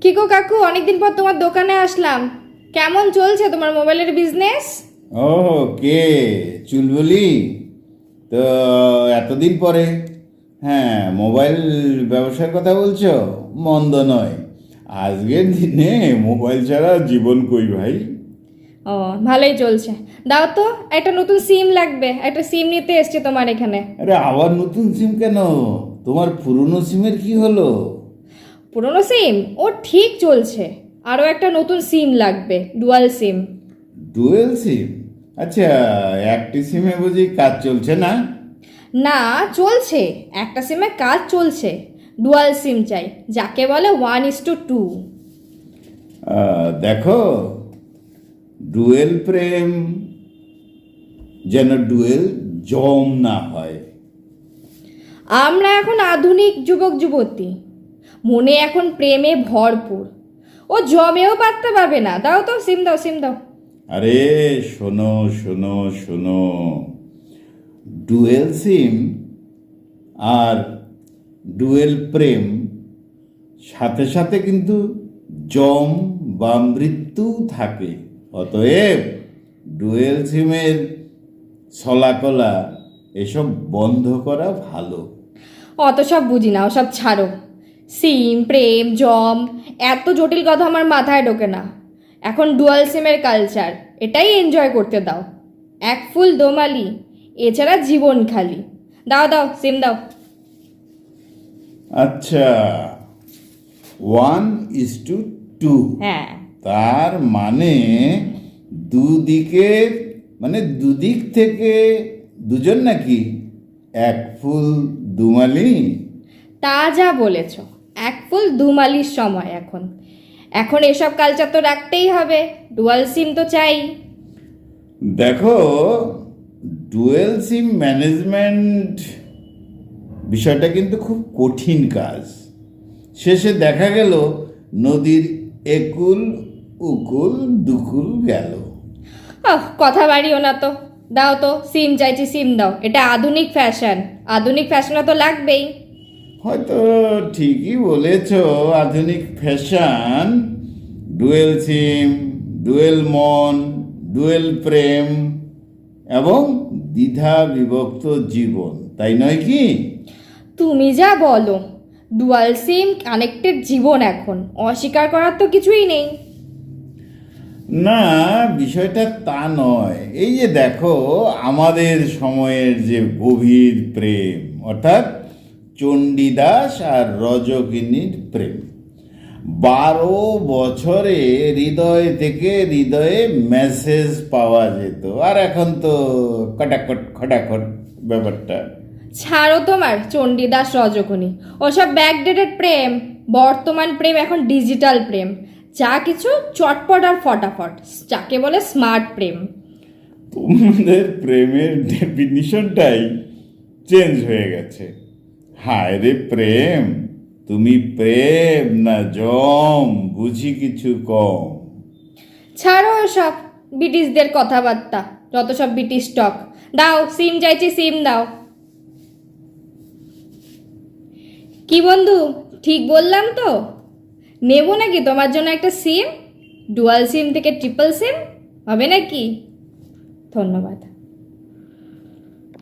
কি গো কাকু, অনেকদিন পর তোমার দোকানে আসলাম। কেমন চলছে তোমার মোবাইলের বিজনেস? ও, কে? চুলবুলি? তো এতদিন পরে? হ্যাঁ, মোবাইল ব্যবসার কথা বলছো? মন্দ নয়। আজকের দিনে মোবাইল ছাড়া জীবন কই ভাই। ও, ভালোই চলছে। দাও তো, একটা নতুন সিম লাগবে, একটা সিম নিতে এসছি তোমার এখানে। আরে আবার নতুন সিম কেন? তোমার পুরনো সিমের কি হলো? পুরনো সিম ও ঠিক চলছে, আরও একটা নতুন সিম লাগবে, ডুয়াল সিম। ডুয়েল সিম? আচ্ছা, একটি সিমে বুঝি কাজ চলছে না? না, চলছে, একটা সিমে কাজ চলছে। ডুয়াল সিম চাই, যাকে বলে 1:2। দেখো, ডুয়েল প্রেম যেন ডুয়েল জম না হয়। আমরা এখন আধুনিক যুবক যুবতী, মনে এখন প্রেমে ভরপুর। ও জমেও পারতে পারবে না। দাও তো, সিম দাও, সিম দাও। আরে শোনো শোনো শোনো, ডুয়েল সিম আর ডুয়েল প্রেম সাথে সাথে কিন্তু জম বা মৃত্যু থাকে। অতএব ডুয়েল সিমের ছলাকলা এসব বন্ধ করা ভালো। অত সব বুঝি না, ওসব ছাড়ো। সিম, প্রেম, জম, এত জটিল কথা আমার মাথায় ঢোকে না। এখন ডুয়াল সিমের কালচার, এটাই এনজয় করতে দাও। এক ফুল দোমালি, এছাড়া জীবন খালি। দাও দাও, সিম দাও। আচ্ছা, 1:2। হ্যাঁ। তার মানে দুদিকের, মানে দুদিক থেকে দুজন নাকি? এক ফুল দুমালি? তা যা বলেছ, এক ফুল দুমালির সময় এখন। এখন এসব কালচার তো রাখতেই হবে, ডুয়াল সিম তো চাই। দেখো, ডুয়েল সিম ম্যানেজমেন্ট বিষয়টা কিন্তু খুব কঠিন কাজ। শেষে দেখা গেল নদীর একুল উকুল দুকুল গেল। কথা বাড়িও না তো। দাও তো, সিম চাইছি, সিম দাও। এটা আধুনিক ফ্যাশন, আধুনিক ফ্যাশনে তো লাগবেই। হয়তো ঠিকই বলেছ, আধুনিক ফ্যাশন, ডুয়েল সিম, ডুয়েল মন, ডুয়েল প্রেম এবং দ্বিধা বিভক্ত জীবন, তাই নয় কি? তুমি যা বলো, ডুয়াল সিম কানেক্টেড জীবন এখন, অস্বীকার করার তো কিছুই নেই। না, বিষয়টা তা নয়। এই যে দেখো, আমাদের সময়ের যে গভীর প্রেম, অর্থাৎ চণ্ডীদাস আর রজকিনীর প্রেম, 12 বছরে হৃদয় থেকে হৃদয়ে মেসেজ পাওয়া যেত। আর এখন তো খটাখট খটাখট ব্যাপারটা। ছাড়ো তোমার চণ্ডীদাস রজকনী, ওসব ব্যাকডেটেড প্রেম। বর্তমান প্রেম এখন ডিজিটাল প্রেম, যা কিছু চটপট আর ফটাফট, যাকে বলে স্মার্ট প্রেম। তোমাদের প্রেমের ডেফিনিশনটাই চেঞ্জ হয়ে গেছে। হায় রে প্রেম, তুমি প্রেম না জম, বুঝি কিছু কম। ছাড়ো ওসব ব্রিটিশদের কথাবার্তা, যত সব ব্রিটিশ টক। দাও, সিম চাইছি, সিম দাও। কি বন্ধু, ঠিক বললাম তো? নেবো নাকি তোমার জন্য একটা সিম? ডুয়াল সিম থেকে ট্রিপল সিম হবে নাকি? ধন্যবাদ।